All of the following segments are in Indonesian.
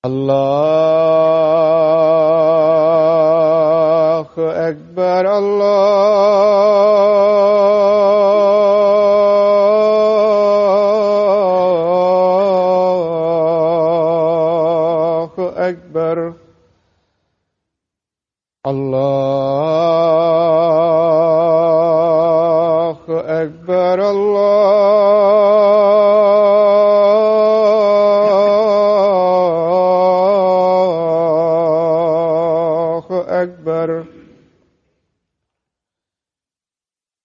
الله أكبر الله أكبر الله أكبر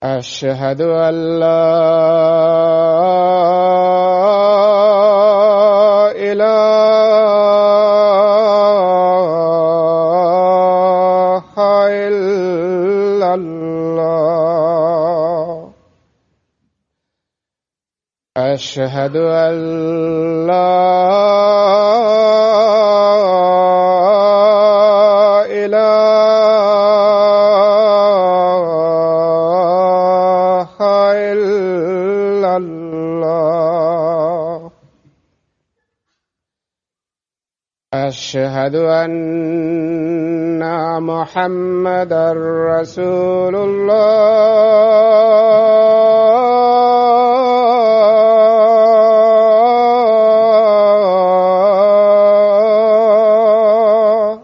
أشهد أن لا إله إلا الله أشهد أن لا أشهد أن محمدًا رسول الله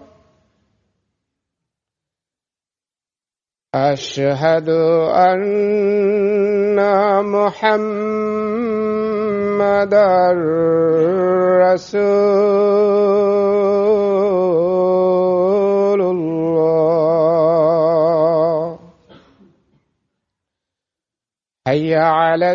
أشهد أن محمدًا رسول الله حي على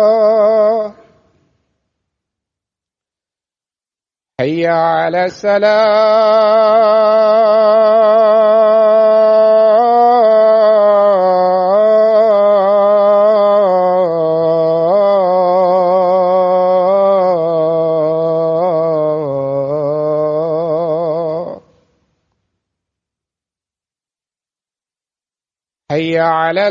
الصلاة حي على الصلاة حي على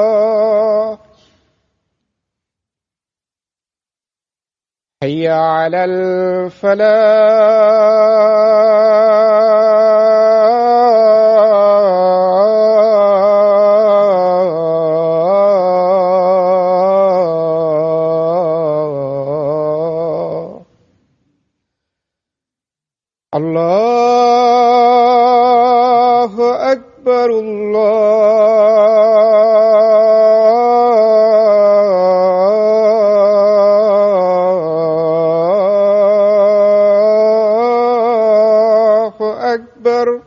الفلاح حي على الفلاح الله أكبر الله أكبر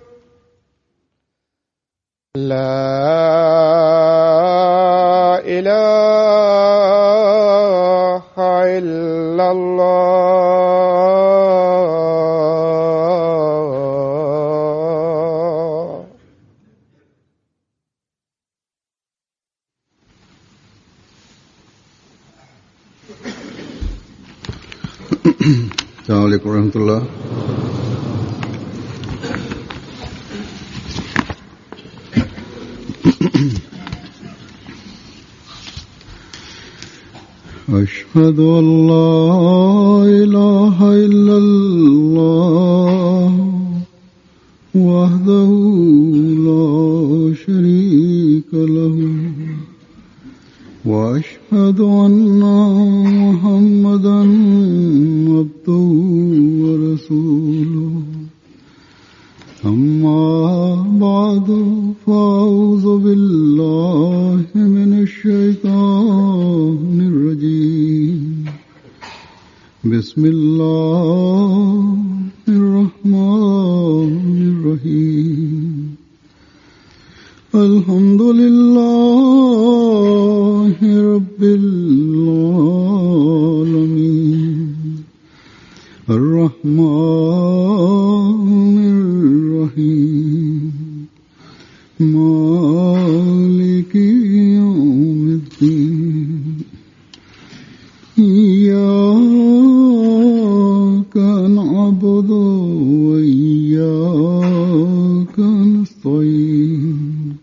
لا إله إلا الله Assalamualaikum warahmatullahi أشهد أن لا إله إلا الله وحده لا شريك له وأشهد أن محمدًا عبده ورسوله أما بعد فأعوذ بالله من الشيطان الرجيم بسم الله الرحمن الرحيم الحمد لله رب العالمين الرحمن الرحيم مالك يوم الدين إياك نعبد وإياك نستعين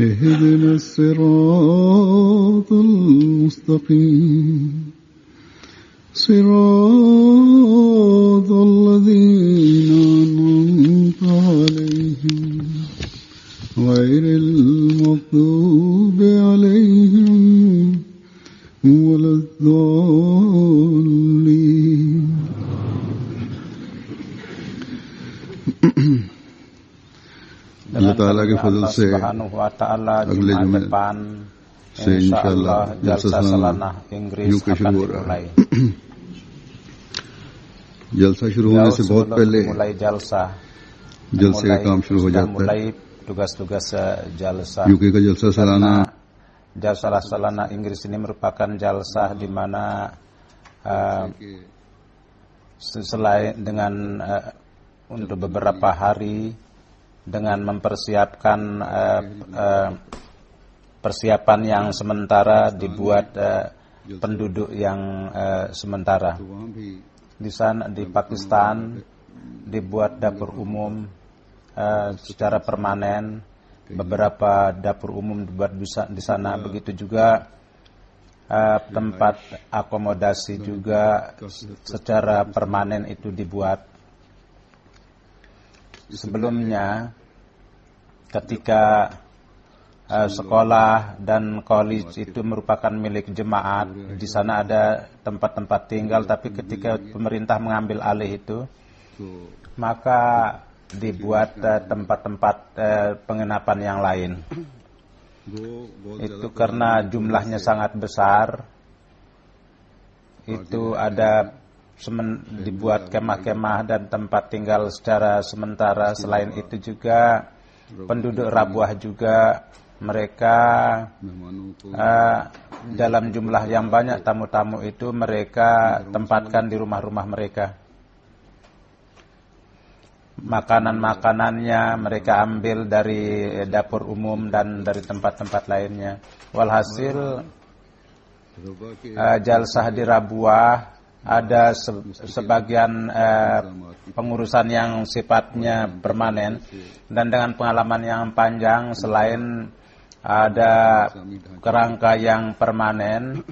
اهدنا الصراط المستقيم صراط الذين أنعمت عليهم غير المغضوب عليهم ولا الضالين Allah Ta'ala के फजल से अगले जुमे से इंशाअल्लाह जलसा सालाना यूं के शुरू हो रहा है। जलसा शुरू होने से बहुत पहले जलसे का काम शुरू हो जाता है। tugas-tugas jalsah. यूके का जलसा सालाना Jalsah salana Inggris ini merupakan jalsah di mana selain dengan untuk beberapa hari dengan mempersiapkan persiapan yang sementara dibuat penduduk yang sementara. Di sana di Pakistan dibuat dapur umum secara permanen. Beberapa dapur umum dibuat di sana, begitu juga tempat akomodasi juga secara permanen itu dibuat. Sebelumnya ketika sekolah dan college itu merupakan milik jemaat, di sana ada tempat-tempat tinggal, tapi ketika pemerintah mengambil alih itu, maka dibuat tempat-tempat penginapan yang lain. Itu karena jumlahnya sangat besar. Itu ada dibuat kemah-kemah dan tempat tinggal secara sementara. Selain itu juga penduduk Rabuah juga mereka dalam jumlah yang banyak tamu-tamu itu mereka tempatkan di rumah-rumah mereka. Makanan-makanannya mereka ambil dari dapur umum dan dari tempat-tempat lainnya. Walhasil jalsah di Rabuah ada sebagian pengurusan yang sifatnya permanen, dan dengan pengalaman yang panjang, selain ada kerangka yang permanen,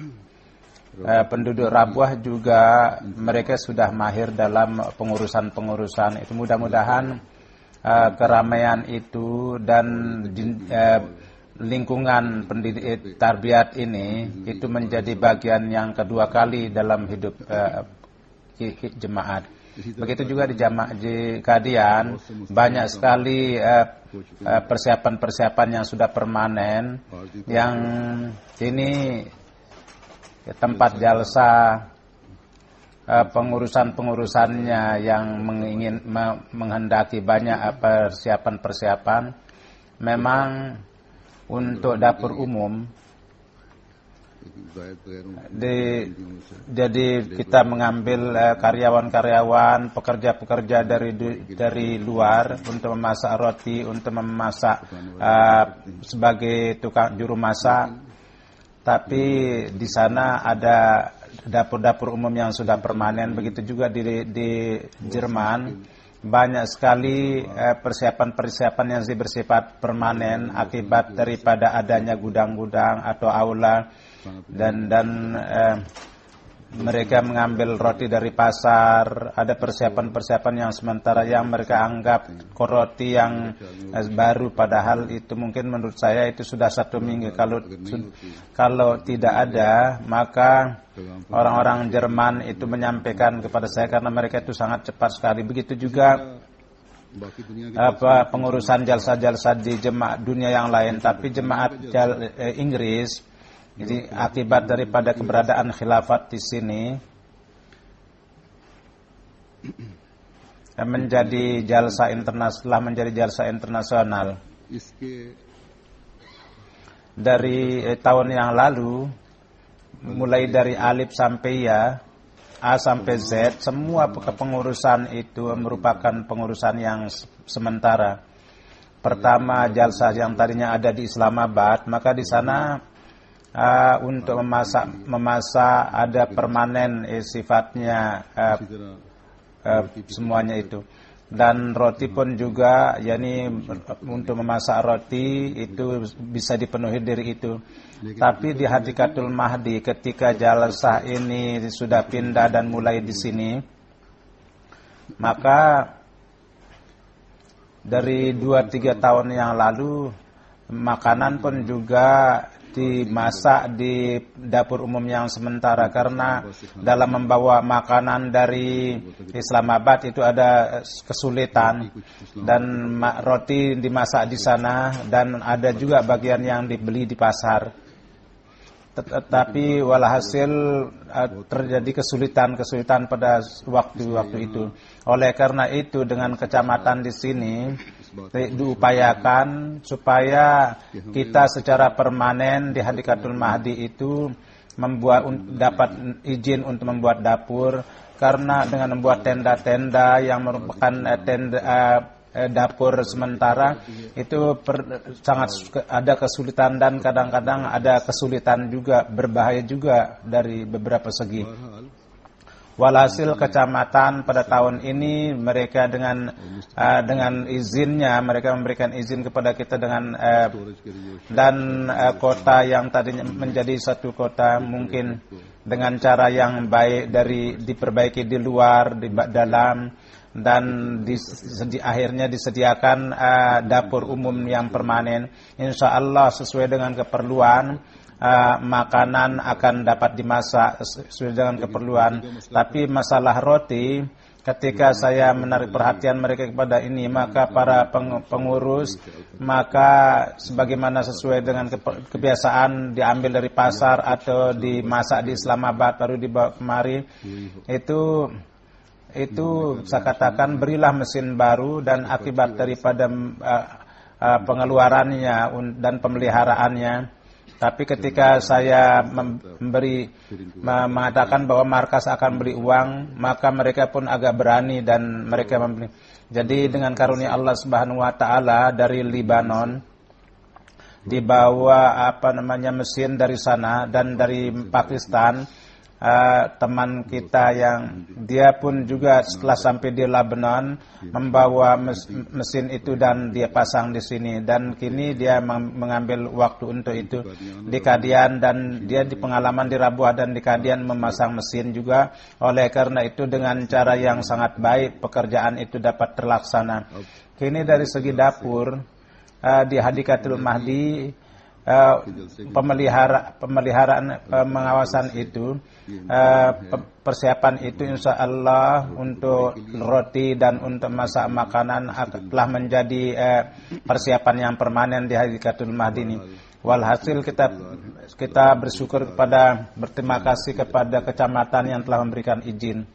penduduk Rabuah juga mereka sudah mahir dalam pengurusan-pengurusan itu. Mudah-mudahan keramaian itu dan lingkungan pendidik tarbiyat ini itu menjadi bagian yang kedua kali dalam hidup jemaat. Begitu juga di Qadian banyak sekali persiapan-persiapan yang sudah permanen, yang ini tempat jalsa pengurusan-pengurusannya yang menghendaki banyak persiapan-persiapan. Memang untuk dapur umum jadi kita mengambil karyawan-karyawan, pekerja-pekerja dari luar untuk memasak roti, untuk memasak sebagai tukang juru masak. Tapi di sana ada dapur-dapur umum yang sudah permanen. Begitu juga di Jerman banyak sekali persiapan-persiapan yang bersifat permanen akibat daripada adanya gudang-gudang atau aula, dan mereka mengambil roti dari pasar. Ada persiapan-persiapan yang sementara yang mereka anggap roti yang baru, padahal itu mungkin menurut saya itu sudah 1 minggu. Kalau tidak ada, maka orang-orang Jerman itu menyampaikan kepada saya, karena mereka itu sangat cepat sekali. Begitu juga pengurusan jalsa-jalsa di jemaat dunia yang lain, tapi jemaat Inggris, jadi akibat daripada keberadaan khilafat di sini menjadi jalsa internasional. Dari tahun yang lalu, mulai dari alif sampai ya, A sampai Z, semua kepengurusan itu merupakan pengurusan yang sementara. Pertama, jalsa yang tadinya ada di Islamabad, maka di sana untuk memasak ada permanen sifatnya semuanya itu. Dan roti pun juga, yakni untuk memasak roti itu bisa dipenuhi dari itu. Tapi di Hadikatul Mahdi ketika jalsah ini sudah pindah dan mulai di sini, maka dari 2-3 tahun yang lalu makanan pun juga dimasak di dapur umum yang sementara, karena dalam membawa makanan dari Islamabad itu ada kesulitan, dan roti dimasak di sana dan ada juga bagian yang dibeli di pasar. Tetapi walhasil terjadi kesulitan pada waktu itu. Oleh karena itu dengan kecamatan di sini diupayakan supaya kita secara permanen di Hadikatul Mahdi itu dapat izin untuk membuat dapur, karena dengan membuat tenda-tenda yang merupakan dapur sementara itu sangat ada kesulitan, dan kadang-kadang ada kesulitan juga, berbahaya juga dari beberapa segi. Walhasil kecamatan pada tahun ini mereka dengan izinnya mereka memberikan izin kepada kita dan kota yang tadinya menjadi satu kota mungkin dengan cara yang baik diperbaiki di luar, di dalam, dan akhirnya disediakan dapur umum yang permanen. Insya Allah sesuai dengan keperluan makanan akan dapat dimasak sesuai dengan keperluan. Tapi masalah roti, ketika saya menarik perhatian mereka kepada ini, maka para pengurus, maka sebagaimana sesuai dengan kebiasaan diambil dari pasar atau dimasak di Islamabad baru dibawa kemari, itu saya katakan berilah mesin baru, dan akibat daripada pengeluarannya dan pemeliharaannya. Tapi ketika saya mengatakan bahwa markas akan beri uang, maka mereka pun agak berani dan mereka membeli. Jadi dengan karunia Allah Subhanahu wa taala dari Libanon dibawa mesin dari sana, dan dari Pakistan teman kita yang dia pun juga setelah sampai di Lebanon membawa mesin itu dan dia pasang di sini, dan kini dia mengambil waktu untuk itu di Kadian, dan dia di pengalaman di Rabuah dan di Kadian memasang mesin juga. Oleh karena itu dengan cara yang sangat baik pekerjaan itu dapat terlaksana. Kini dari segi dapur di Hadikatul Mahdi pemeliharaan pengawasan itu, persiapan itu insya Allah untuk roti dan untuk masak makanan telah menjadi persiapan yang permanen di Hadikatul Mahdi ini. Walhasil kita berterima kasih kepada kecamatan yang telah memberikan izin.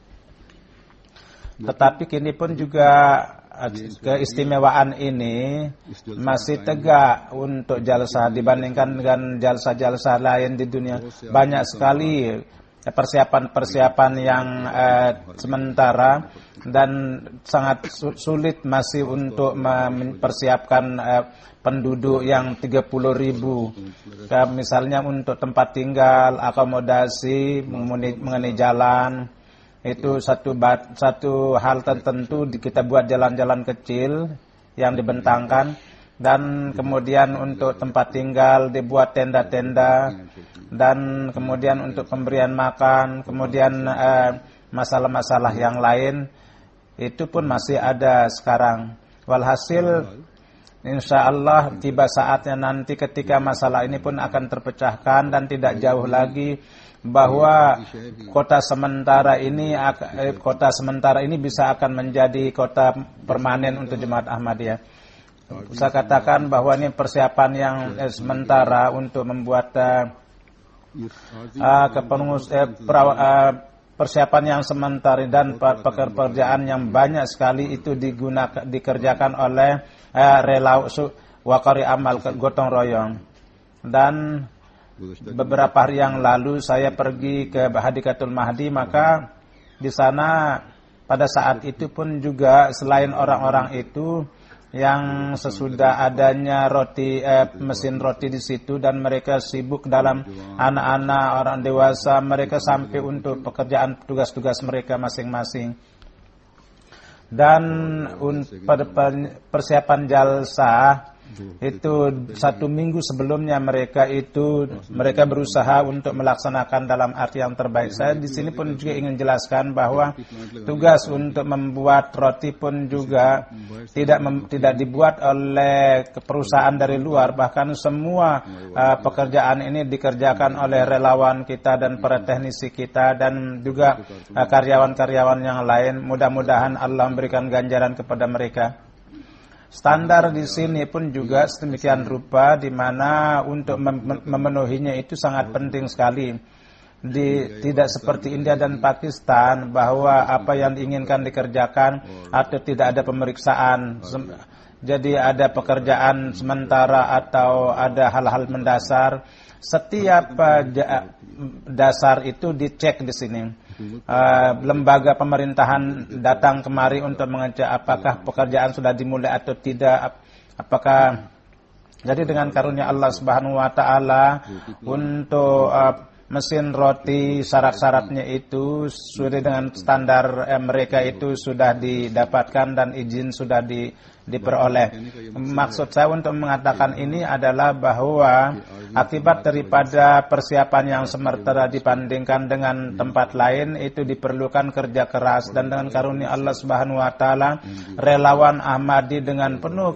Tetapi kini pun juga keistimewaan ini masih tegak untuk jalsa dibandingkan dengan jalsa-jalsa lain di dunia. Banyak sekali persiapan-persiapan yang sementara, dan sangat sulit masih untuk mempersiapkan penduduk yang 30.000. Misalnya untuk tempat tinggal, akomodasi, mengenai jalan. Itu satu hal tertentu kita buat jalan-jalan kecil yang dibentangkan, dan kemudian untuk tempat tinggal dibuat tenda-tenda, dan kemudian untuk pemberian makan, kemudian masalah-masalah yang lain itu pun masih ada sekarang. Walhasil Insya Allah tiba saatnya nanti ketika masalah ini pun akan terpecahkan dan tidak jauh lagi bahwa kota sementara ini bisa akan menjadi kota permanen untuk Jemaat Ahmadiyah. Saya katakan bahwa ini persiapan yang sementara untuk membuat persiapan yang sementara dan pekerjaan yang banyak sekali itu dikerjakan oleh wakari amal gotong royong. Dan beberapa hari yang lalu saya pergi ke Hadikatul Mahdi, maka di sana pada saat itu pun juga selain orang-orang itu yang sesudah adanya mesin roti di situ dan mereka sibuk dalam anak-anak, orang dewasa, mereka sampai untuk pekerjaan tugas-tugas mereka masing-masing. Dan pada persiapan jalsa itu 1 minggu sebelumnya mereka berusaha untuk melaksanakan dalam arti yang terbaik. Saya di sini pun juga ingin jelaskan bahwa tugas untuk membuat roti pun juga tidak dibuat oleh perusahaan dari luar, bahkan semua pekerjaan ini dikerjakan oleh relawan kita dan para teknisi kita dan juga karyawan-karyawan yang lain. Mudah-mudahan Allah memberikan ganjaran kepada mereka. Standar di sini pun juga sedemikian rupa, di mana untuk memenuhinya itu sangat penting sekali. Tidak seperti India dan Pakistan bahwa apa yang diinginkan dikerjakan atau tidak ada pemeriksaan. Jadi ada pekerjaan sementara atau ada hal-hal mendasar. Setiap dasar itu dicek di sini. Lembaga pemerintahan datang kemari untuk mengecek apakah pekerjaan sudah dimulai atau tidak, apakah. Jadi dengan karunia Allah Subhanahu wa taala untuk mesin roti syarat-syaratnya itu sudah dengan standar mereka itu sudah didapatkan dan izin sudah diperoleh. Maksud saya untuk mengatakan ini adalah bahwa akibat daripada persiapan yang sementara dibandingkan dengan tempat lain itu diperlukan kerja keras, dan dengan karunia Allah Subhanahu wa taala relawan Ahmadi dengan penuh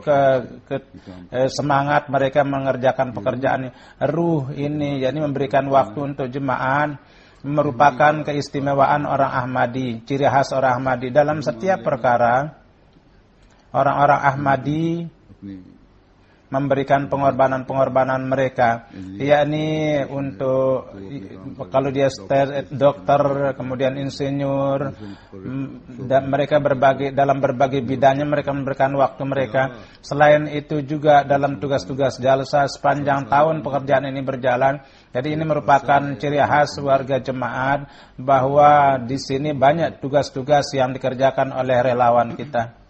semangat mereka mengerjakan pekerjaan ruh ini, yakni memberikan waktu untuk jemaah, merupakan keistimewaan orang Ahmadi, ciri khas orang Ahmadi dalam setiap perkara. Orang-orang Ahmadi memberikan pengorbanan mereka, yakni untuk kalau dia dokter, kemudian insinyur, dan mereka dalam berbagai bidangnya mereka memberikan waktu mereka. Selain itu juga dalam tugas-tugas jalsa sepanjang tahun pekerjaan ini berjalan. Jadi ini merupakan ciri khas warga jemaat bahwa di sini banyak tugas-tugas yang dikerjakan oleh relawan kita.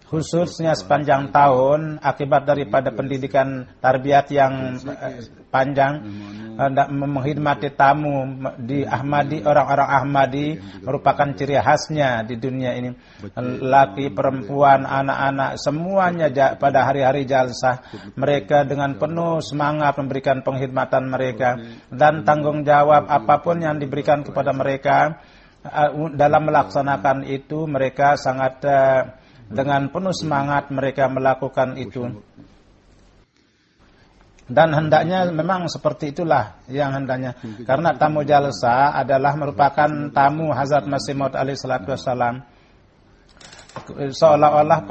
Khususnya sepanjang tahun akibat daripada pendidikan tarbiyat yang panjang, menghormati tamu di Ahmadi, orang-orang Ahmadi merupakan ciri khasnya di dunia ini. Laki, perempuan, anak-anak, semuanya pada hari-hari jalsah mereka dengan penuh semangat memberikan penghormatan mereka, dan tanggung jawab apapun yang diberikan kepada mereka dalam melaksanakan itu mereka sangat dengan penuh semangat mereka melakukan itu. Dan hendaknya memang seperti itulah yang hendaknya. Karena tamu jalsa adalah merupakan tamu Hazrat Masih Maud alaihi salatu wassalam. Seolah-olah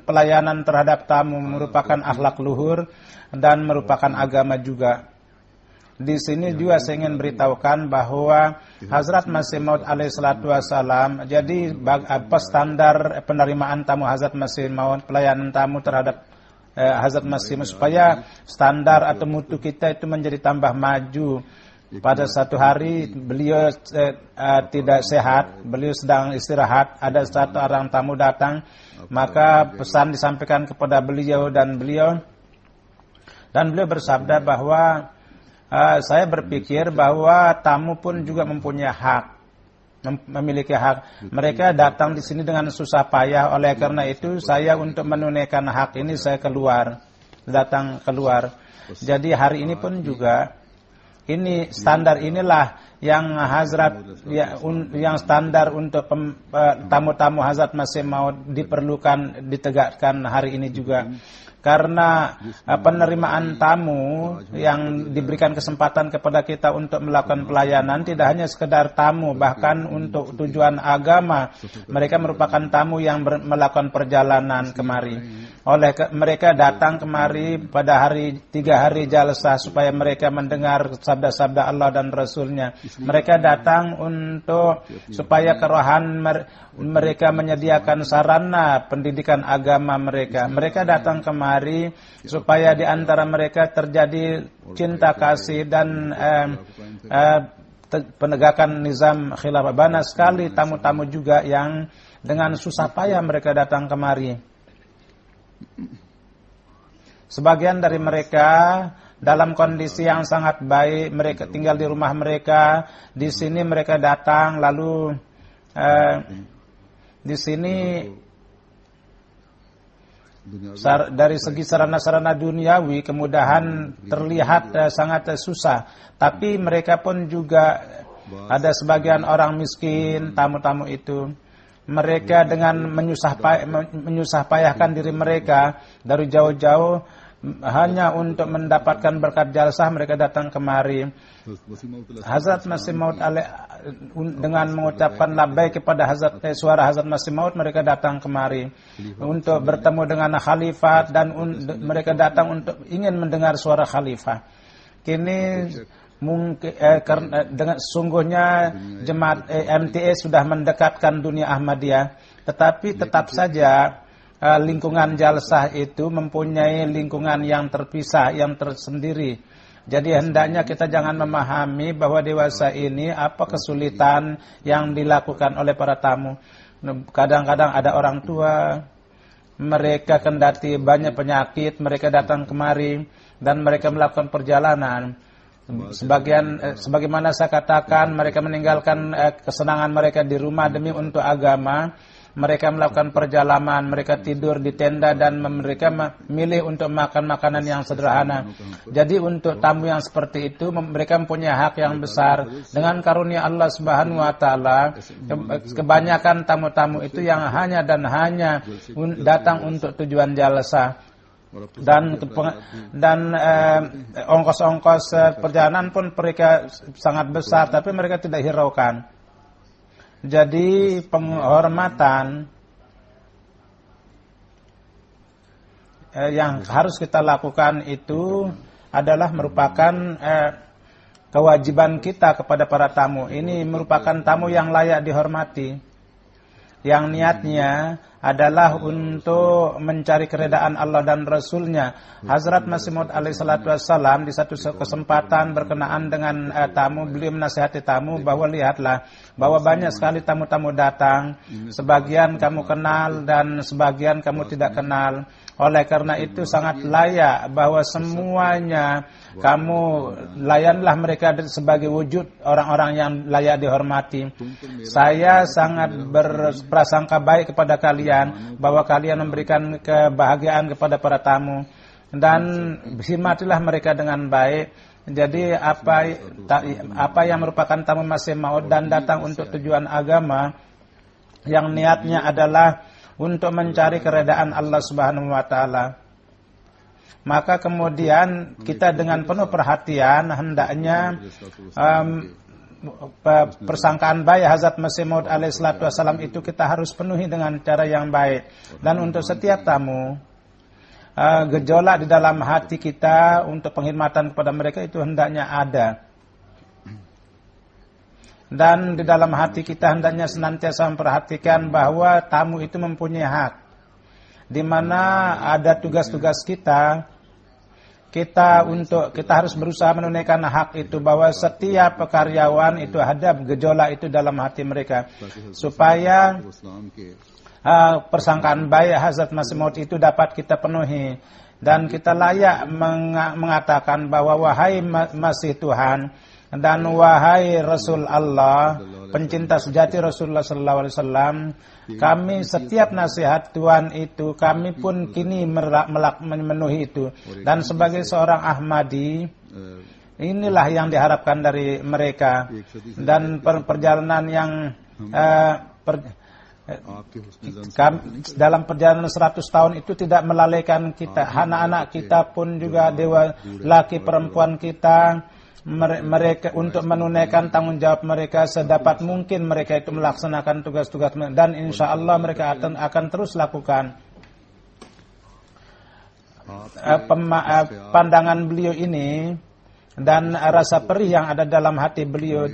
pelayanan terhadap tamu merupakan akhlak luhur dan merupakan agama juga. Di sini juga saya ingin beritahukan bahwa Hazrat Masih Maud alaihi salatu wassalam, jadi apa standar penerimaan tamu Hazrat Masih Maud, pelayanan tamu terhadap Hazrat Masih Maud, supaya standar atau mutu kita itu menjadi tambah maju. Pada satu hari beliau tidak sehat, beliau sedang istirahat, ada satu orang tamu datang, maka pesan disampaikan kepada beliau dan beliau bersabda bahwa saya berpikir bahwa tamu pun juga mempunyai hak, memiliki hak. Mereka datang di sini dengan susah payah, oleh karena itu saya untuk menunaikan hak ini saya datang keluar. Jadi hari ini pun juga Ini standar inilah yang Hazrat yang standar untuk tamu-tamu Hazrat Masih Maud diperlukan ditegakkan hari ini juga. Karena penerimaan tamu yang diberikan kesempatan kepada kita untuk melakukan pelayanan tidak hanya sekedar tamu, bahkan untuk tujuan agama. Mereka merupakan tamu yang melakukan perjalanan kemari. Mereka datang kemari pada 3 hari jalsah supaya mereka mendengar sabda-sabda Allah dan Rasulnya. Mereka datang supaya kerohan mereka menyediakan sarana pendidikan agama mereka. Mereka datang kemari supaya di antara mereka terjadi cinta kasih dan penegakan nizam khilafah. Banyak sekali tamu-tamu juga yang dengan susah payah mereka datang kemari. Sebagian dari mereka dalam kondisi yang sangat baik, mereka tinggal di rumah mereka. Di sini mereka datang, lalu di sini dari segi sarana-sarana duniawi kemudahan terlihat sangat susah. Tapi mereka pun juga ada sebagian orang miskin, tamu-tamu itu. Mereka dengan menyusah payahkan diri mereka dari jauh-jauh hanya untuk mendapatkan berkat jalsah, mereka datang kemari. Hazrat Masih Maud dengan mengucapkan labbaik kepada suara Hazrat Masih Maud, mereka datang kemari untuk bertemu dengan khalifah dan mereka datang untuk ingin mendengar suara khalifah. Kini mungkin dengan sungguhnya jemaat MTA sudah mendekatkan dunia Ahmadiyah, tetapi tetap saja lingkungan jalsah itu mempunyai lingkungan yang terpisah, yang tersendiri. Jadi hendaknya kita jangan memahami bahwa dewasa ini apa kesulitan yang dilakukan oleh para tamu. Kadang-kadang ada orang tua, mereka kendati banyak penyakit, mereka datang kemari dan mereka melakukan perjalanan. Sebagaimana saya katakan, mereka meninggalkan kesenangan mereka di rumah demi untuk agama. Mereka melakukan perjalanan, mereka tidur di tenda dan mereka memilih untuk makan makanan yang sederhana. Jadi untuk tamu yang seperti itu, mereka mempunyai hak yang besar. Dengan karunia Allah Subhanahu wa taala, kebanyakan tamu-tamu itu yang hanya dan hanya datang untuk tujuan jalsah. Dan ongkos-ongkos perjalanan pun mereka sangat besar, tapi mereka tidak hiraukan. Jadi penghormatan yang harus kita lakukan itu adalah merupakan kewajiban kita kepada para tamu. Ini merupakan tamu yang layak dihormati, yang niatnya adalah untuk mencari keredaan Allah dan Rasulnya. Hazrat Masih Maud alaihi salatu wassalam di satu kesempatan berkenaan dengan tamu, beliau menasihati tamu bahwa lihatlah bahwa banyak sekali tamu-tamu datang, sebagian kamu kenal dan sebagian kamu tidak kenal. Oleh karena itu sangat layak bahwa semuanya kamu layanlah mereka sebagai wujud orang-orang yang layak dihormati. Saya sangat berprasangka baik kepada kalian bahwa kalian memberikan kebahagiaan kepada para tamu dan hormatilah mereka dengan baik. Jadi apa yang merupakan tamu Masih Maud dan datang untuk tujuan agama yang niatnya adalah untuk mencari keredaan Allah Subhanahu wa taala, maka kemudian kita dengan penuh perhatian hendaknya persangkaan baik Hazrat Masih Maud alaihi salatu wassalam itu kita harus penuhi dengan cara yang baik. Dan untuk setiap tamu, gejolak di dalam hati kita untuk penghormatan kepada mereka itu hendaknya ada. Dan di dalam hati kita hendaknya senantiasa memperhatikan bahwa tamu itu mempunyai hak, di mana ada tugas-tugas kita harus berusaha menunaikan hak itu, bahwa setiap karyawan itu ada gejolak itu dalam hati mereka, supaya persangkaan baik Hazrat Masih Maud itu dapat kita penuhi. Dan kita layak mengatakan bahwa wahai Masih Tuhan dan wahai Rasul Allah, pencinta sejati Rasulullah sallallahu alaihi wasallam, kami setiap nasihat Tuhan itu kami pun kini memenuhi itu. Dan sebagai seorang Ahmadi, Inilah yang diharapkan dari mereka. Dan perjalanan yang dalam perjalanan 100 tahun itu tidak melalaikan kita. Anak-anak kita pun juga dewa laki perempuan kita, mereka untuk menunaikan tanggung jawab mereka sedapat mungkin mereka itu melaksanakan tugas-tugas, dan insya Allah mereka akan terus lakukan. Pandangan beliau ini dan rasa perih yang ada dalam hati beliau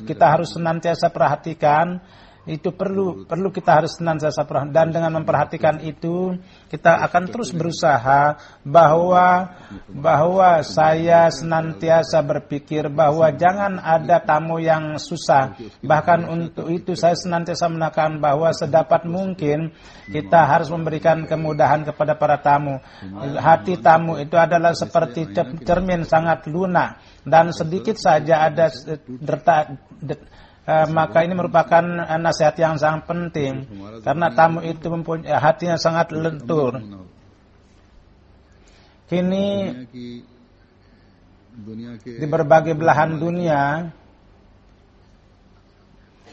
kita harus senantiasa perhatikan. Itu perlu kita harus senantiasa perhatikan, dan dengan memperhatikan itu kita akan terus berusaha bahwa saya senantiasa berpikir bahwa jangan ada tamu yang susah. Bahkan untuk itu saya senantiasa menekan bahwa sedapat mungkin kita harus memberikan kemudahan kepada para tamu. Hati tamu itu adalah seperti cermin sangat lunak, dan sedikit saja ada maka ini merupakan nasihat yang sangat penting, karena tamu itu mempunyai hatinya sangat lentur. Kini di berbagai belahan dunia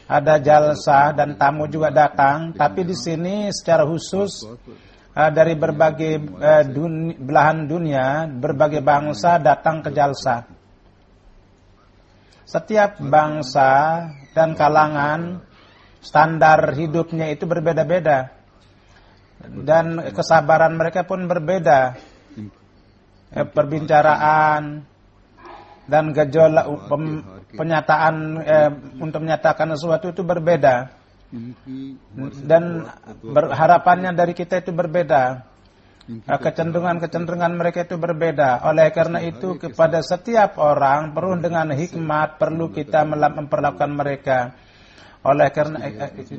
ada jalsa dan tamu juga datang, tapi di sini secara khusus dari berbagai belahan dunia, berbagai bangsa datang ke jalsa. Setiap bangsa dan kalangan standar hidupnya itu berbeda-beda, dan kesabaran mereka pun berbeda. Perbincaraan dan gejolak penyataan untuk menyatakan sesuatu itu berbeda, dan harapannya dari kita itu berbeda. Kecenderungan mereka itu berbeda. Oleh karena itu kepada setiap orang perlu dengan hikmat, perlu kita memperlakukan mereka. Oleh karena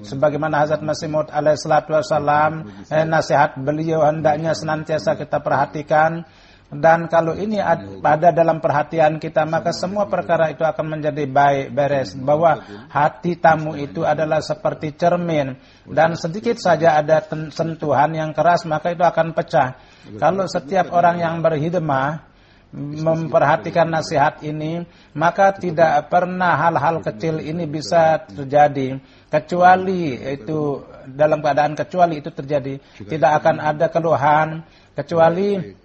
sebagaimana Hazrat Masih Maud alaihi salatu wasallam, nasihat beliau hendaknya senantiasa kita perhatikan. Dan kalau ini ada dalam perhatian kita, maka semua perkara itu akan menjadi baik, beres. Bahwa hati tamu itu adalah seperti cermin, dan sedikit saja ada sentuhan yang keras, maka itu akan pecah. Kalau setiap orang yang berhidmah memperhatikan nasihat ini, maka tidak pernah hal-hal kecil ini bisa terjadi. Kecuali itu dalam keadaan kecuali itu terjadi, tidak akan ada keluhan, kecuali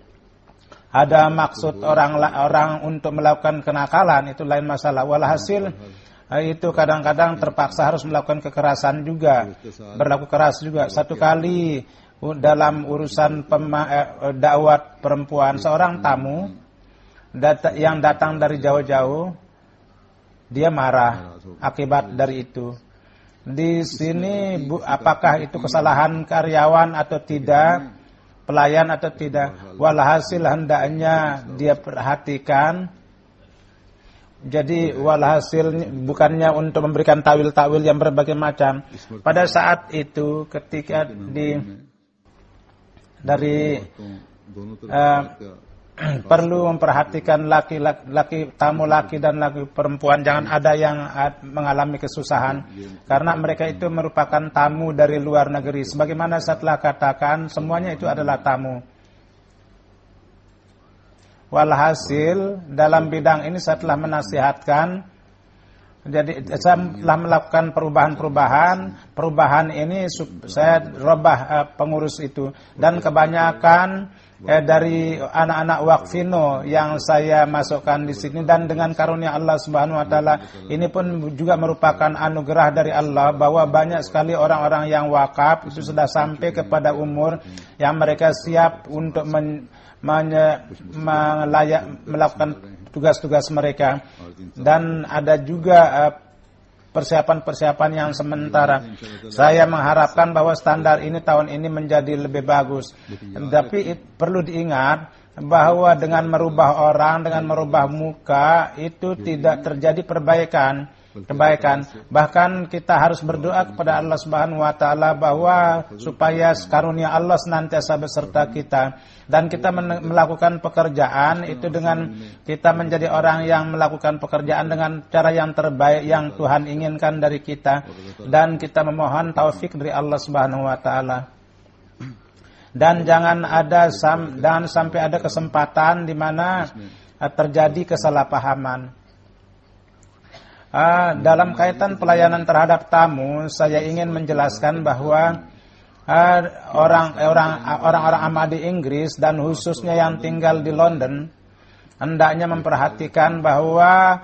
ada maksud orang untuk melakukan kenakalan, itu lain masalah. Walhasil itu kadang-kadang terpaksa harus melakukan kekerasan juga, berlaku keras juga. Satu kali dalam urusan dakwah perempuan, seorang tamu yang datang dari jauh-jauh, dia marah akibat dari itu. Di sini apakah itu kesalahan karyawan atau tidak, pelayan atau tidak, walhasil hendaknya dia perhatikan. Jadi walhasil bukannya untuk memberikan tawil-tawil yang berbagai macam. Pada saat itu ketika perlu memperhatikan laki tamu laki dan laki perempuan, jangan ada yang mengalami kesusahan, karena mereka itu merupakan tamu dari luar negeri. Sebagaimana saya telah katakan, semuanya itu adalah tamu. Walhasil dalam bidang ini saya telah menasihatkan, jadi saya telah melakukan perubahan ini saya robah pengurus itu, dan kebanyakan dari anak-anak Waqfino yang saya masukkan di sini, dan dengan karunia Allah Subhanahu wa taala ini pun juga merupakan anugerah dari Allah, bahwa banyak sekali orang-orang yang wakaf itu sudah sampai kepada umur yang mereka siap untuk melakukan tugas-tugas mereka. Dan ada juga persiapan-persiapan yang sementara. Saya mengharapkan bahwa standar ini tahun ini menjadi lebih bagus. Tapi perlu diingat bahwa dengan merubah orang, dengan merubah muka, itu tidak terjadi kebaikan. Bahkan kita harus berdoa kepada Allah Subhanahu wa taala bahwa supaya karunia Allah senantiasa beserta kita, dan kita melakukan pekerjaan itu dengan kita menjadi orang yang melakukan pekerjaan dengan cara yang terbaik yang Tuhan inginkan dari kita, dan kita memohon taufik dari Allah Subhanahu wa taala. Dan jangan sampai ada kesempatan di mana terjadi kesalahpahaman. Dalam kaitan pelayanan terhadap tamu, saya ingin menjelaskan bahwa orang-orang Ahmadi Inggris dan khususnya yang tinggal di London hendaknya memperhatikan bahwa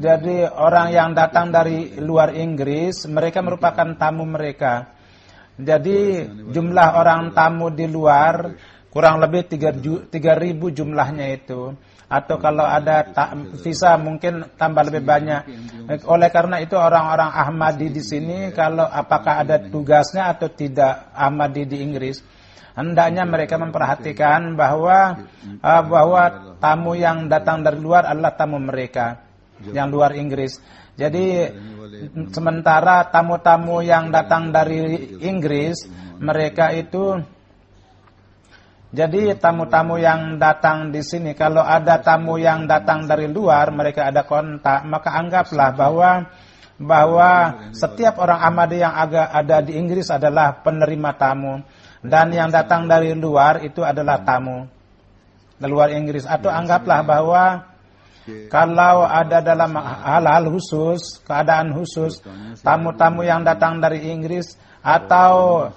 jadi orang yang datang dari luar Inggris, mereka merupakan tamu mereka. Jadi jumlah orang tamu di luar kurang lebih 3.000 jumlahnya itu. Atau kalau ada visa mungkin tambah lebih banyak. Oleh karena itu orang-orang Ahmadi di sini, kalau apakah ada tugasnya atau tidak Ahmadi di Inggris, hendaknya mereka memperhatikan bahwa tamu yang datang dari luar adalah tamu mereka yang luar Inggris. Jadi sementara tamu-tamu yang datang dari Inggris, mereka itu, jadi tamu-tamu yang datang di sini, kalau ada tamu yang datang dari luar, mereka ada kontak, maka anggaplah bahwa setiap orang Ahmadi yang ada di Inggris adalah penerima tamu, dan yang datang dari luar itu adalah tamu dari luar Inggris. Atau anggaplah bahwa kalau ada dalam hal-hal khusus, keadaan khusus, tamu-tamu yang datang dari Inggris atau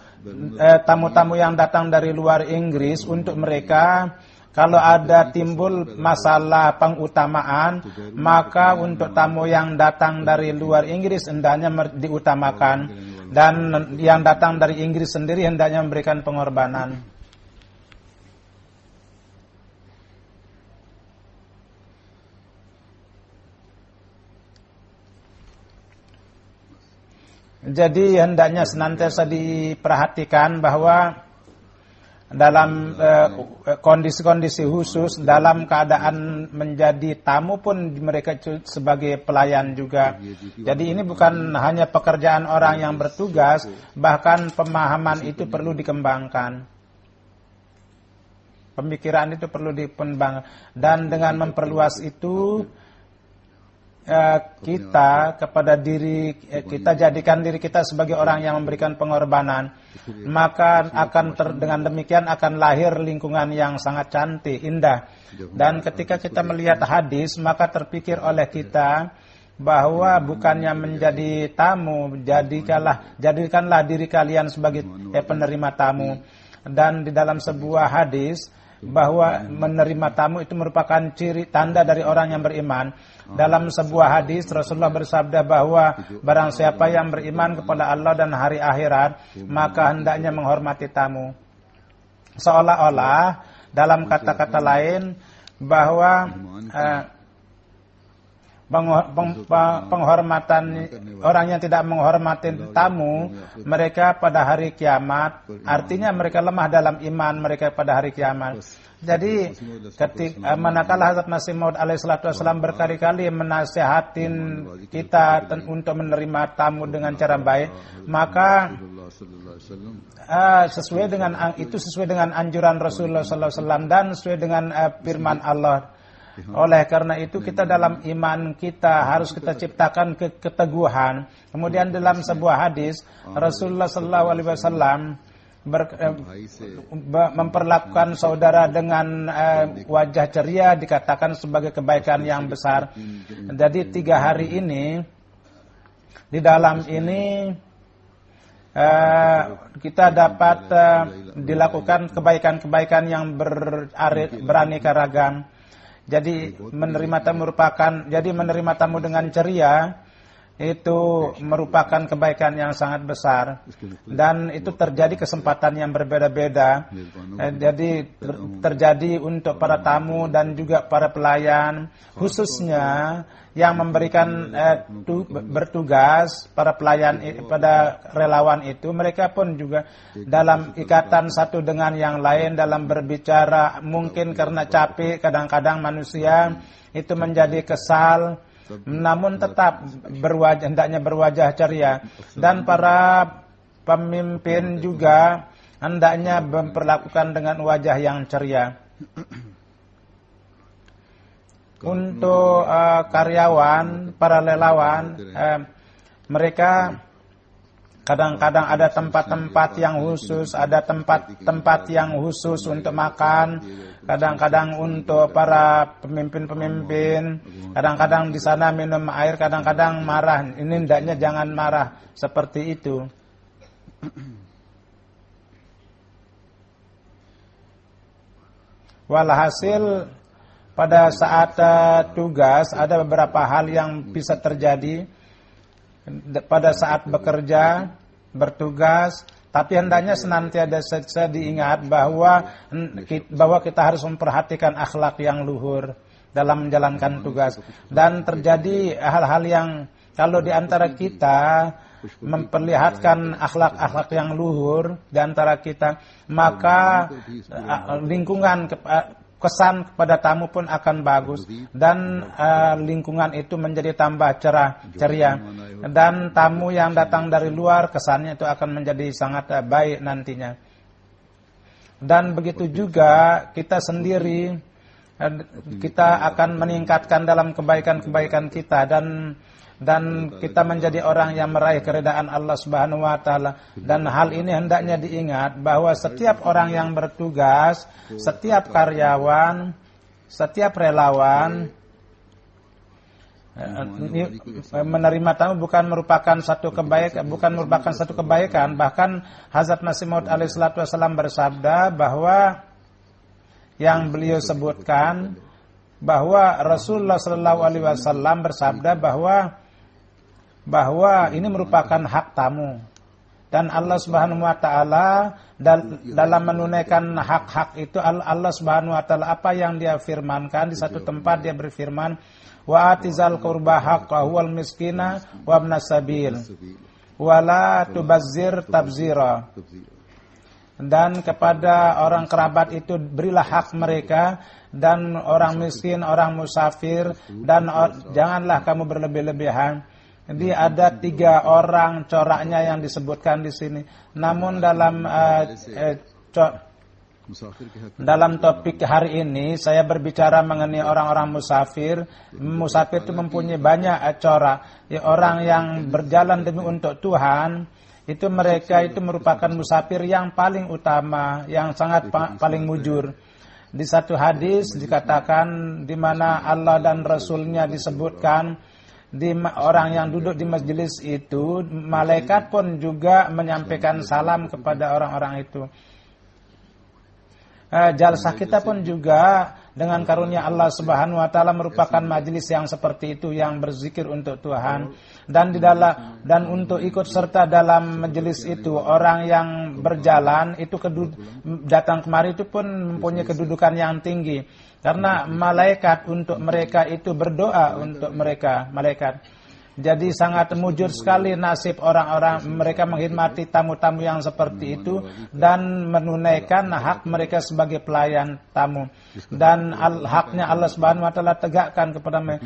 tamu-tamu yang datang dari luar Inggris, untuk mereka kalau ada timbul masalah pengutamaan, maka untuk tamu yang datang dari luar Inggris hendaknya diutamakan, dan yang datang dari Inggris sendiri hendaknya memberikan pengorbanan. Jadi hendaknya senantiasa diperhatikan bahwa dalam kondisi-kondisi khusus, dalam keadaan menjadi tamu pun mereka sebagai pelayan juga. Jadi ini bukan hanya pekerjaan orang yang bertugas, bahkan pemahaman itu perlu dikembangkan. Pemikiran itu perlu dikembangkan, dan dengan memperluas itu kita kepada diri kita, jadikan diri kita sebagai orang yang memberikan pengorbanan, maka dengan demikian akan lahir lingkungan yang sangat cantik, indah. Dan ketika kita melihat hadis, maka terpikir oleh kita bahwa bukannya menjadi tamu, jadikanlah diri kalian sebagai penerima tamu. Dan di dalam sebuah hadis bahwa menerima tamu itu merupakan ciri tanda dari orang yang beriman. Dalam sebuah hadis Rasulullah bersabda bahwa barang siapa yang beriman kepada Allah dan hari akhirat, maka hendaknya menghormati tamu. Seolah-olah dalam kata-kata lain bahwa penghormatan orang yang tidak menghormati tamu, mereka pada hari kiamat, artinya mereka lemah dalam iman mereka pada hari kiamat. Jadi manakala Hazrat Masih Maud alaihissalatu wassalam berkali-kali menasihatin kita untuk menerima tamu dengan cara baik, maka sesuai dengan anjuran Rasulullah sallallahu alaihi wasallam dan sesuai dengan firman Allah. Oleh karena itu kita dalam iman kita harus kita ciptakan keteguhan. Kemudian dalam sebuah hadis Rasulullah sallallahu alaihi wasallam memperlakukan saudara dengan wajah ceria dikatakan sebagai kebaikan yang besar. Jadi 3 hari ini, di dalam ini kita dapat dilakukan kebaikan-kebaikan yang beraneka ragam. Jadi menerima tamu dengan ceria itu merupakan kebaikan yang sangat besar, dan itu terjadi kesempatan yang berbeda-beda. Jadi terjadi untuk para tamu dan juga para pelayan, khususnya yang memberikan bertugas, para pelayan, pada relawan itu, mereka pun juga dalam ikatan satu dengan yang lain dalam berbicara. Mungkin karena capek, kadang-kadang manusia itu menjadi kesal, namun tetap hendaknya berwajah ceria. Dan para pemimpin juga hendaknya memperlakukan dengan wajah yang ceria. Untuk karyawan, para relawan, mereka Kadang-kadang ada tempat-tempat yang khusus, ada tempat-tempat yang khusus untuk makan, kadang-kadang untuk para pemimpin-pemimpin, kadang-kadang di sana minum air, kadang-kadang marah. Ini hendaknya jangan marah seperti itu. Walhasil pada saat tugas ada beberapa hal yang bisa terjadi pada saat bekerja, bertugas, tapi hendaknya senantiasa diingat bahwa kita harus memperhatikan akhlak yang luhur dalam menjalankan tugas. Dan terjadi hal-hal yang kalau di antara kita memperlihatkan akhlak-akhlak yang luhur di antara kita, maka lingkungan kesan kepada tamu pun akan bagus dan lingkungan itu menjadi tambah cerah ceria, dan tamu yang datang dari luar kesannya itu akan menjadi sangat baik nantinya. Dan begitu juga kita sendiri, kita akan meningkatkan dalam kebaikan-kebaikan kita dan kita menjadi orang yang meraih keridaan Allah Subhanahu wa taala. Dan hal ini hendaknya diingat bahwa setiap orang yang bertugas, setiap karyawan, setiap relawan menerima tamu bukan merupakan satu kebaikan, bahkan Hazrat Masih Maud alaihi salatu wasallam bersabda bahwa yang beliau sebutkan bahwa Rasulullah sallallahu alaihi wasallam bersabda bahwa ini merupakan hak tamu, dan Allah Subhanahu wa taala dalam menunaikan hak-hak itu, Allah Subhanahu wa taala apa yang dia firmankan di satu tempat, dia berfirman wa atizal qurba haqqahu wal miskina wa ibnas sabil wala tubazzir tabzira. Dan kepada orang kerabat itu berilah hak mereka, dan orang miskin, orang musafir, dan janganlah kamu berlebih-lebihan. Jadi ada 3 orang coraknya yang disebutkan di sini. Namun dalam topik hari ini saya berbicara mengenai orang-orang musafir. Musafir itu mempunyai banyak corak. Ya, orang yang berjalan demi untuk Tuhan, itu mereka itu merupakan musafir yang paling utama, yang sangat paling mujur. Di satu hadis dikatakan di mana Allah dan Rasulnya disebutkan di orang yang duduk di majelis itu, malaikat pun juga menyampaikan salam kepada orang-orang itu. Jalsah kita pun juga dengan karunia Allah Subhanahu wa taala merupakan majelis yang seperti itu, yang berzikir untuk Tuhan, dan untuk ikut serta dalam majelis itu orang yang berjalan itu datang kemari itu pun mempunyai kedudukan yang tinggi. Karena malaikat untuk mereka itu berdoa untuk mereka, malaikat. Jadi sangat mujur sekali nasib orang-orang mereka menghormati tamu-tamu yang seperti itu dan menunaikan hak mereka sebagai pelayan tamu. Dan haknya Allah Subhanahu wa taala tegakkan kepada mereka.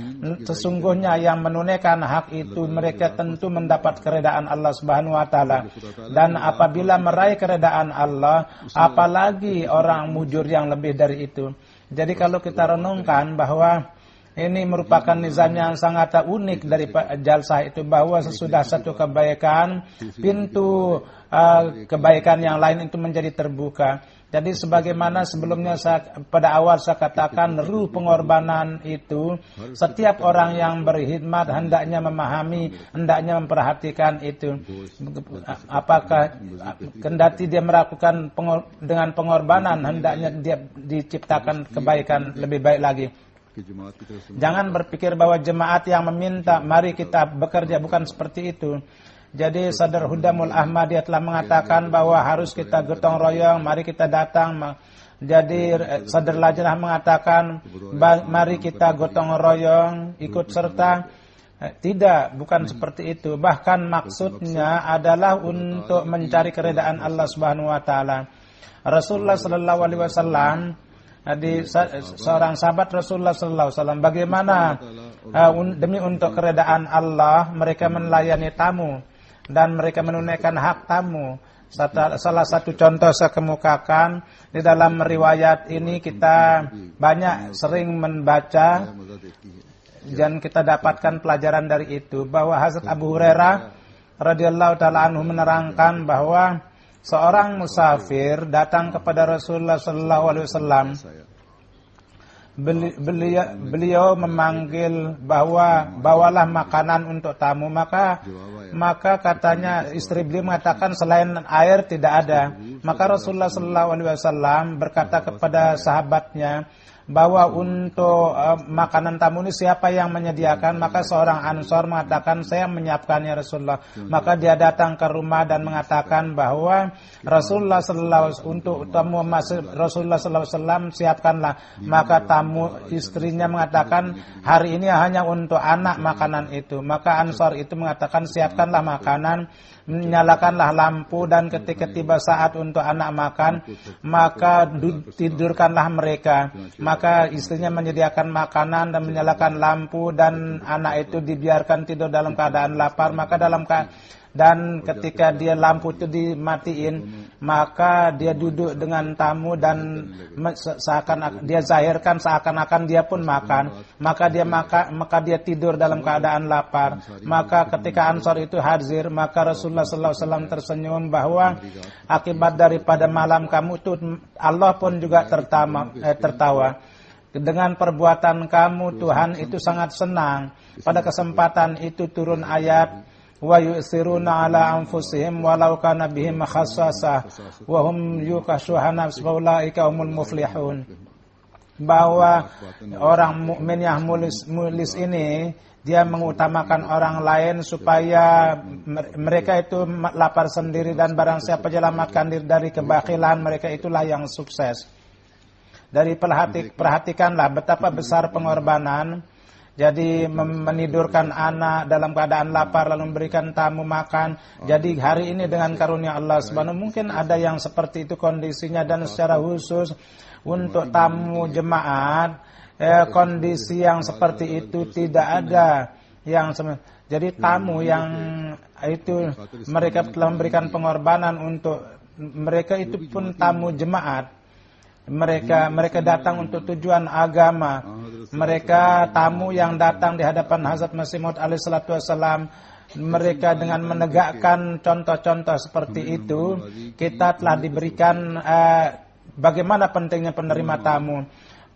Sesungguhnya yang menunaikan hak itu mereka tentu mendapat keredaan Allah Subhanahu wa taala. Dan apabila meraih keredaan Allah, apalagi orang mujur yang lebih dari itu. Jadi kalau kita renungkan bahwa ini merupakan nizam yang sangat unik dari jalsah itu, bahwa sesudah satu kebaikan, pintu kebaikan yang lain itu menjadi terbuka. Jadi sebagaimana sebelumnya pada awal saya katakan, ruh pengorbanan itu setiap orang yang berkhidmat hendaknya memahami, hendaknya memperhatikan itu. Apakah kendati dia melakukan dengan pengorbanan, hendaknya dia diciptakan kebaikan lebih baik lagi. Jangan berpikir bahwa jemaat yang meminta mari kita bekerja, bukan seperti itu. Jadi Sadr Hudamul Ahmadiyah telah mengatakan bahwa harus kita gotong royong, mari kita datang. Jadi Sadr Lajnah mengatakan mari kita gotong royong, ikut serta. Tidak, bukan seperti itu. Bahkan maksudnya adalah untuk mencari keridaan Allah Subhanahu wa taala. Rasulullah sallallahu alaihi wasallam, seorang sahabat Rasulullah sallallahu alaihi wasallam, bagaimana demi untuk keredaan Allah mereka melayani tamu dan mereka menunaikan hak tamu. Salah satu contoh saya kemukakan di dalam riwayat ini, kita banyak sering membaca dan kita dapatkan pelajaran dari itu, bahwa Hazrat Abu Hurairah radhiyallahu taala anhu menerangkan bahwa seorang musafir datang kepada Rasulullah sallallahu alaihi wasallam. Beliau memanggil bahwa bawalah makanan untuk tamu, maka katanya istri beliau mengatakan selain air tidak ada. Maka Rasulullah sallallahu alaihi wasallam berkata kepada sahabatnya bahwa untuk makanan tamu ini siapa yang menyediakan? Maka seorang Ansor mengatakan saya menyiapkannya Rasulullah. Maka dia datang ke rumah dan mengatakan bahwa Rasulullah untuk tamu Rasulullah sallallahu alaihi wasallam siapkanlah. Maka tamu istrinya mengatakan hari ini hanya untuk anak makanan itu. Maka Ansor itu mengatakan siapkanlah makanan, nyalakanlah lampu, dan ketika tiba saat untuk anak makan maka tidurkanlah mereka. Maka istrinya menyediakan makanan dan menyalakan lampu, dan anak itu dibiarkan tidur dalam keadaan lapar. Maka dan ketika dia lampu itu dimatiin, maka dia duduk dengan tamu dan dia zahirkan seakan-akan dia pun makan. Maka dia tidur dalam keadaan lapar. Maka ketika Ansor itu hadir, maka Rasulullah sallallahu alaihi wasallam tersenyum bahwa akibat daripada malam kamu itu Allah pun juga tertawa. Dengan perbuatan kamu Tuhan itu sangat senang. Pada kesempatan itu turun ayat wa yusiruna ala anfusihim walau kana bihim khassasah wa hum yuqashuhana ulaika humul muflihun. Bahwa orang mukmin yang mulis ini dia mengutamakan orang lain supaya mereka itu lapar sendiri, dan barang siapa menyelamatkan diri dari kebakilan, mereka itulah yang sukses. Dari perhatikanlah betapa besar pengorbanan. Jadi menidurkan anak dalam keadaan lapar lalu memberikan tamu makan. Jadi hari ini dengan karunia Allah Subhanahu, mungkin ada yang seperti itu kondisinya, dan secara khusus untuk tamu jemaat kondisi yang seperti itu tidak ada yang jadi tamu yang itu mereka telah memberikan pengorbanan untuk mereka, itu pun tamu jemaat. Mereka datang untuk tujuan agama. Mereka tamu yang datang di hadapan Hazrat Masih Maud alaihi salatu wassalam. Mereka dengan menegakkan contoh-contoh seperti itu, kita telah diberikan bagaimana pentingnya penerima tamu.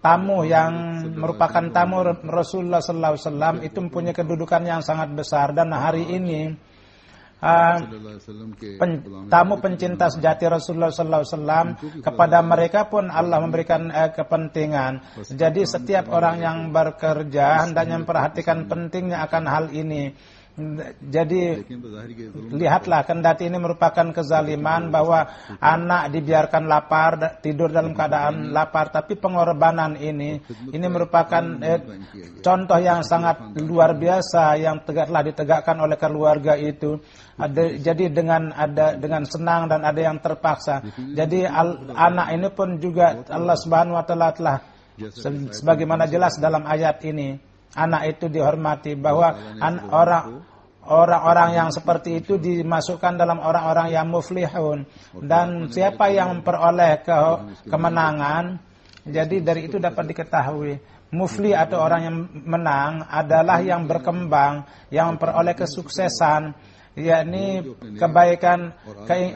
Tamu yang merupakan tamu Rasulullah sallallahu alaihi wasallam itu mempunyai kedudukan yang sangat besar, dan hari ini tamu pencinta sejati Rasulullah sallallahu alaihi wasallam, kepada mereka pun Allah memberikan kepentingan. Jadi setiap orang yang bekerja hendaknya memperhatikan pentingnya akan hal ini. Jadi lihatlah, kendati ini merupakan kezaliman bahwa anak dibiarkan lapar, tidur dalam keadaan lapar, tapi pengorbanan ini merupakan contoh yang sangat luar biasa yang telah ditegakkan oleh keluarga itu. Jadi dengan senang dan ada yang terpaksa. Jadi anak ini pun juga Allah Subhanahu wa taala telah sebagaimana jelas dalam ayat ini, anak itu dihormati, bahwa orang-orang yang seperti itu dimasukkan dalam orang-orang yang muflihun. Dan siapa yang memperoleh kemenangan, jadi dari itu dapat diketahui muflih atau orang yang menang adalah yang berkembang, yang memperoleh kesuksesan, yakni kebaikan,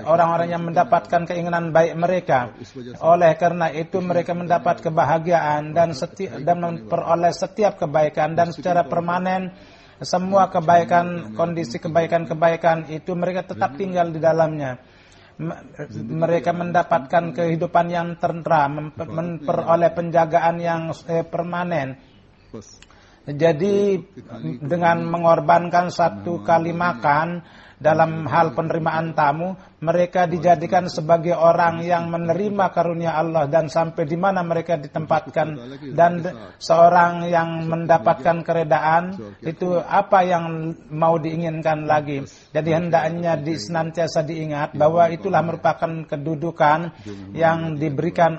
orang-orang yang mendapatkan keinginan baik mereka. Oleh karena itu mereka mendapat kebahagiaan dan memperoleh setiap kebaikan, dan secara permanen semua kebaikan, kondisi kebaikan-kebaikan itu mereka tetap tinggal di dalamnya. Mereka mendapatkan kehidupan yang tentram, memperoleh penjagaan yang permanen. Jadi dengan mengorbankan satu kali makan dalam hal penerimaan tamu, mereka dijadikan sebagai orang yang menerima karunia Allah, dan sampai di mana mereka ditempatkan, dan seorang yang mendapatkan keredaan itu apa yang mau diinginkan lagi. Jadi hendaknya senantiasa diingat bahwa itulah merupakan kedudukan yang diberikan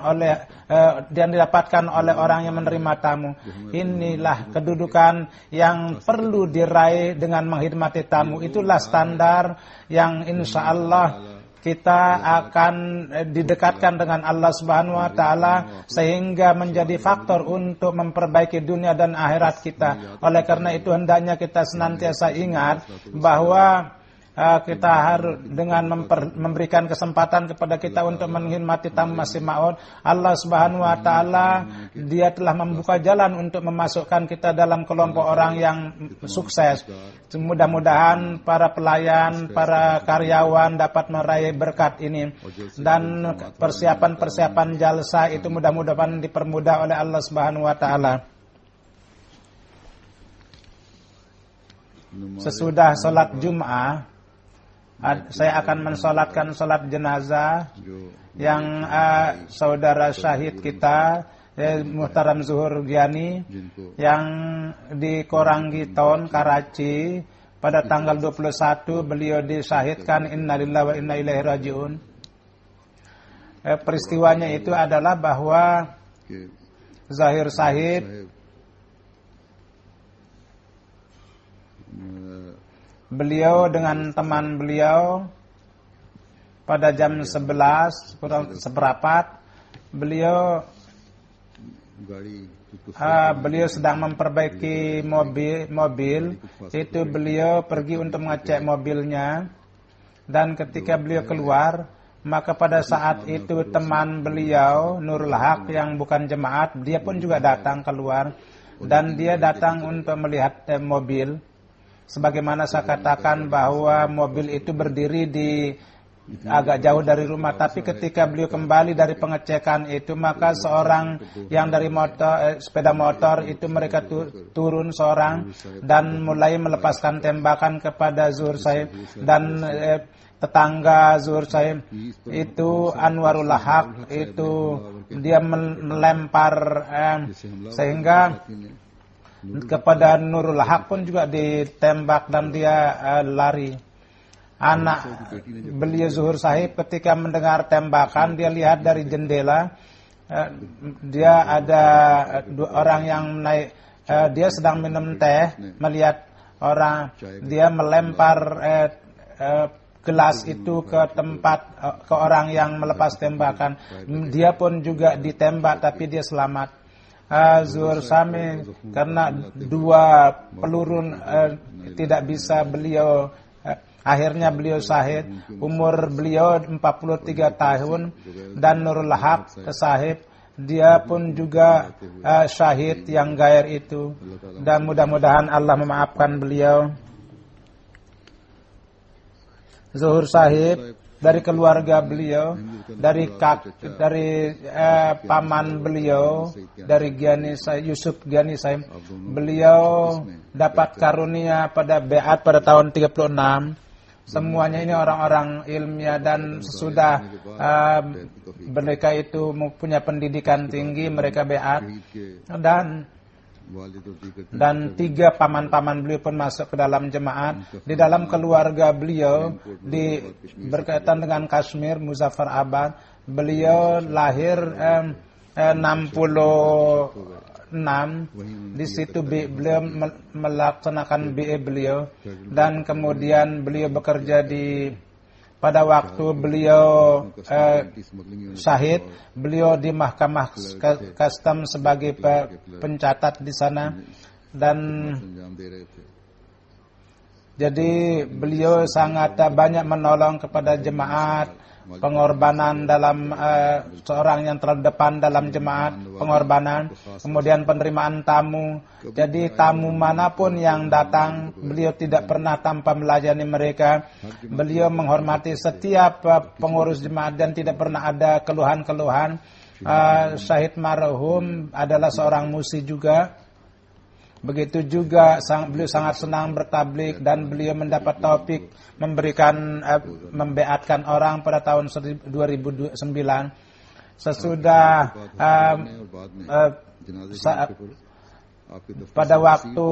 dan didapatkan oleh orang yang menerima tamu. Inilah kedudukan yang perlu diraih dengan menghormati tamu. Itulah standar yang insya Allah kita akan didekatkan dengan Allah Subhanahu wa taala, sehingga menjadi faktor untuk memperbaiki dunia dan akhirat kita. Oleh karena itu hendaknya kita senantiasa ingat bahwa kita harus dengan memberikan kesempatan kepada kita untuk menghormati tamu Masih Maud. Allah Subhanahu wa taala Dia telah membuka jalan untuk memasukkan kita dalam kelompok orang yang sukses. Mudah-mudahan para pelayan, para karyawan dapat meraih berkat ini, dan persiapan-persiapan jalsa itu mudah-mudahan dipermudah oleh Allah Subhanahu wa taala. Sesudah sholat Jum'ah, saya akan mensolatkan sholat jenazah yang saudara syahid kita Muhtaram Zuhur Giani yang di Koranggiton, Karachi pada tanggal 21 beliau disyahidkan. Innalillahi wa inna ilaihi rajiun. Peristiwanya itu adalah bahwa Zahir Syahid beliau dengan teman beliau pada jam 11 kurang seperempat beliau sedang memperbaiki mobil. Itu beliau pergi untuk mengecek mobilnya, dan ketika beliau keluar, maka pada saat itu teman beliau Nurul Haq yang bukan jemaat, dia pun juga datang keluar, dan dia datang untuk melihat mobil. Sebagaimana saya katakan bahwa mobil itu berdiri di agak jauh dari rumah, tapi ketika beliau kembali dari pengecekan itu, maka seorang yang dari sepeda motor itu mereka turun seorang dan mulai melepaskan tembakan kepada Zuhur Syahid, dan tetangga Zuhur Syahid itu Anwarul Haq itu dia melempar sehingga kepada Nurul Haq pun juga ditembak dan dia lari. Anak beliau Zuhur Syahid ketika mendengar tembakan, dia lihat dari jendela, dia ada dua orang yang naik, dia sedang minum teh, melihat orang, dia melempar gelas itu ke ke orang yang melepas tembakan. Dia pun juga ditembak tapi dia selamat. Zuhur Syahid karena dua peluru tidak bisa beliau, akhirnya beliau syahid. Umur beliau 43 tahun, dan Nurul Haq Syahid dia pun juga syahid yang gair itu, dan mudah-mudahan Allah memaafkan beliau. Zuhur Syahid dari keluarga beliau, dari paman beliau, dari Yusuf Giani Saim, beliau dapat karunia pada beat pada tahun 36. Semuanya ini orang-orang ilmiah, dan sesudah mereka itu mempunyai pendidikan tinggi, mereka beat, dan 3 paman-paman beliau pun masuk ke dalam jemaat. Di dalam keluarga beliau berkaitan dengan Kashmir, Muzaffarabad, beliau lahir 66. Di situ beliau melaksanakan BA beliau, dan kemudian beliau bekerja pada waktu beliau syahid, beliau di Mahkamah Custom sebagai pencatat di sana, dan jadi beliau sangat banyak menolong kepada jemaat, pengorbanan dalam seorang yang terdepan dalam jemaat, pengorbanan, kemudian penerimaan tamu. Jadi tamu manapun yang datang, beliau tidak pernah tanpa melayani mereka. Beliau menghormati setiap pengurus jemaat dan tidak pernah ada keluhan-keluhan. Syahid marhum adalah seorang musi juga. Begitu juga beliau sangat senang bertablik, dan beliau mendapat taufik membeatkan orang pada tahun 2009. Sesudah pada waktu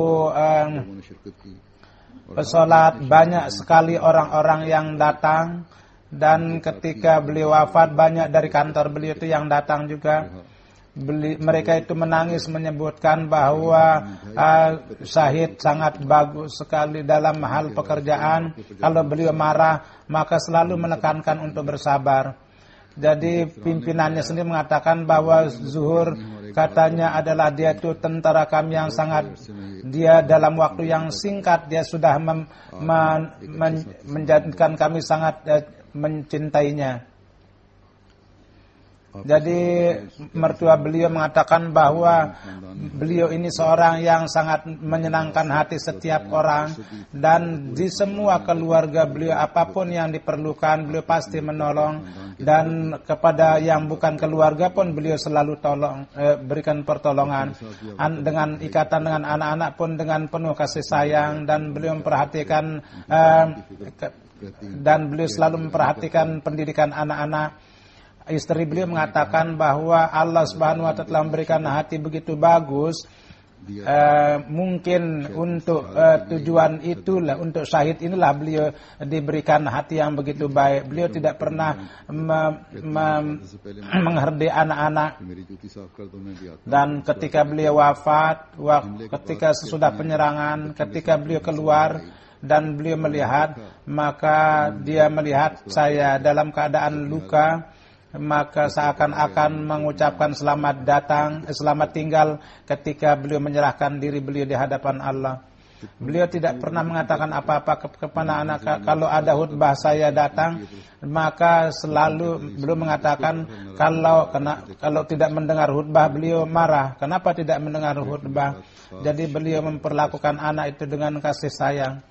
pesolat, banyak sekali orang-orang yang datang, dan ketika beliau wafat banyak dari kantor beliau itu yang datang juga. Mereka itu menangis menyebutkan bahwa Syahid sangat bagus sekali dalam hal pekerjaan. Kalau beliau marah, maka selalu menekankan untuk bersabar. Jadi pimpinannya sendiri mengatakan bahwa Zuhur katanya adalah dia itu tentara kami yang sangat, dia dalam waktu yang singkat dia sudah menjadikan kami sangat mencintainya. Jadi mertua beliau mengatakan bahwa beliau ini seorang yang sangat menyenangkan hati setiap orang, dan di semua keluarga beliau apapun yang diperlukan beliau pasti menolong, dan kepada yang bukan keluarga pun beliau selalu berikan pertolongan. Dengan ikatan dengan anak-anak pun dengan penuh kasih sayang, dan beliau memperhatikan dan beliau selalu memperhatikan pendidikan anak-anak. Istri beliau mengatakan bahwa Allah Subhanahu wa Ta'ala memberikan hati begitu bagus, mungkin untuk tujuan itulah, untuk syahid inilah beliau diberikan hati yang begitu baik. Beliau tidak pernah menghardik anak-anak, dan ketika beliau wafat, ketika sesudah penyerangan, ketika beliau keluar dan beliau melihat, maka dia melihat saya dalam keadaan luka, maka seakan-akan mengucapkan selamat tinggal ketika beliau menyerahkan diri beliau di hadapan Allah. Beliau tidak pernah mengatakan apa-apa kepada anak. Kalau ada khutbah saya datang, maka selalu beliau mengatakan kalau tidak mendengar khutbah beliau marah. Kenapa tidak mendengar khutbah? Jadi beliau memperlakukan anak itu dengan kasih sayang.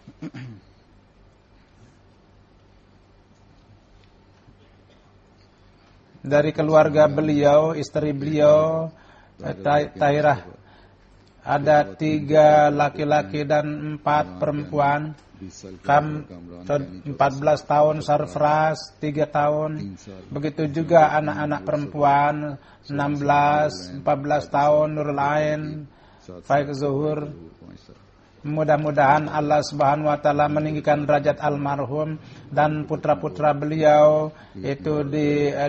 Dari keluarga beliau, istri beliau Tahirah, ada 3 laki-laki dan 4 perempuan. 14 tahun Sarfraz, 3 tahun. Begitu juga anak-anak perempuan, 16, 14 tahun Nurul Ain, Faik Zuhur. Mudah-mudahan Allah Subhanahu wa Ta'ala meninggikan derajat almarhum, dan putra-putra beliau itu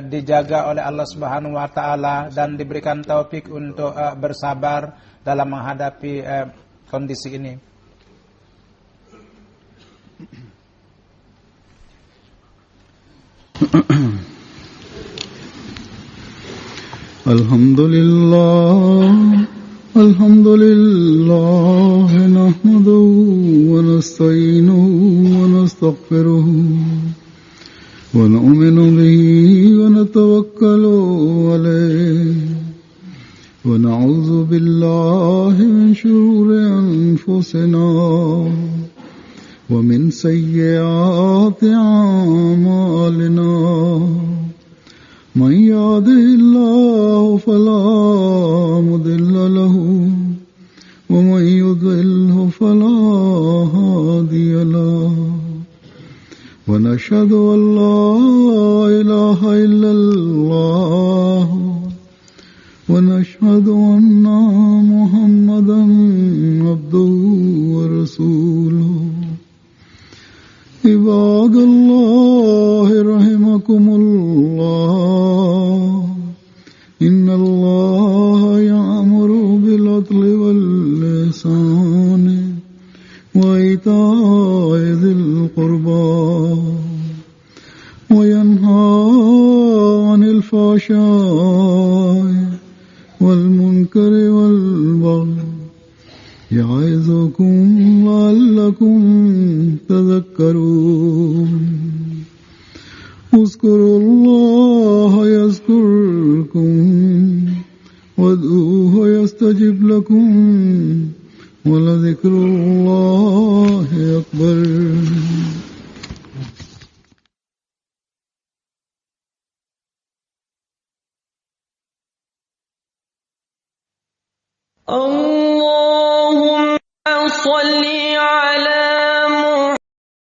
dijaga oleh Allah Subhanahu wa Ta'ala, dan diberikan taufik untuk bersabar dalam menghadapi kondisi ini. Alhamdulillah nahmaduhu wa nasta'inuhu wa nastaghfiruhu wa nu'minu bihi wa natawakkalu alayhi wa na'udzu billahi min shururi anfusina wa min sayyiati a'malina. من يهده الله فلا مضل له ومن يضلل فلا هادي له ونشهد أن لا إله إلا الله ونشهد أن محمدا عبده ورسوله. عباد الله رحمكم الله إن الله يأمر بالعدل والإحسان وإيتاء ذي القربى وينهى عن الفحشاء والمنكر والبغي يعظكم لعلكم تذكرون. اذكروا الله يذكركم وادعوه يستجب لكم ولذكر الله أكبر. اللهم صل